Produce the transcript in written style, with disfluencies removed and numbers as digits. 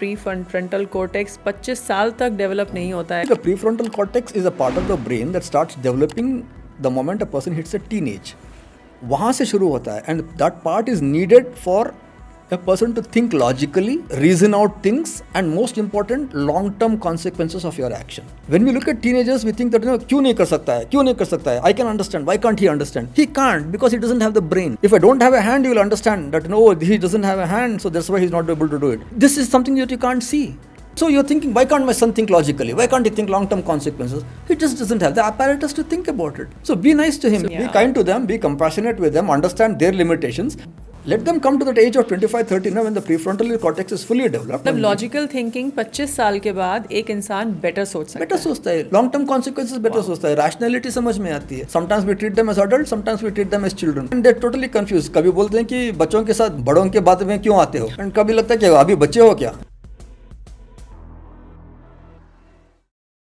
Pre frontal cortex 25 साल तक develop नहीं होता है. The prefrontal cortex is a part of the brain that starts developing the moment a person hits a teenage. वहाँ से शुरू होता है and that part is needed for a person to think logically, reason out things, and most important, long-term consequences of your action. When we look at teenagers, we think that क्यों नहीं कर सकता है, क्यों नहीं कर सकता है? I can understand. Why can't he understand? He can't because he doesn't have the brain. If I don't have a hand, you will understand that he doesn't have a hand, so that's why he's not able to do it. This is something that you can't see. So you're thinking, why can't my son think logically? Why can't he think long-term consequences? He just doesn't have the apparatus to think about it. So be nice to him, be kind to them, be compassionate with them, understand their limitations. Let them come to that age of 25-30 now when the prefrontal cortex is fully developed. मतलब logical thinking 25 साल के बाद एक इंसान better सोच सकता है. Better सोचता है, लॉन्ग टर्म कॉन्सिक्वेंसेस बेटर सोचता है, रैशनैलिटी समझ में आती है. Sometimes we treat them as adult, sometimes we treat them as children and they are totally confuse. कभी बोलते हैं कि बच्चों के साथ बड़ों के बात में क्यों आते हो, एंड कभी लगता है कि अभी बच्चे हो क्या.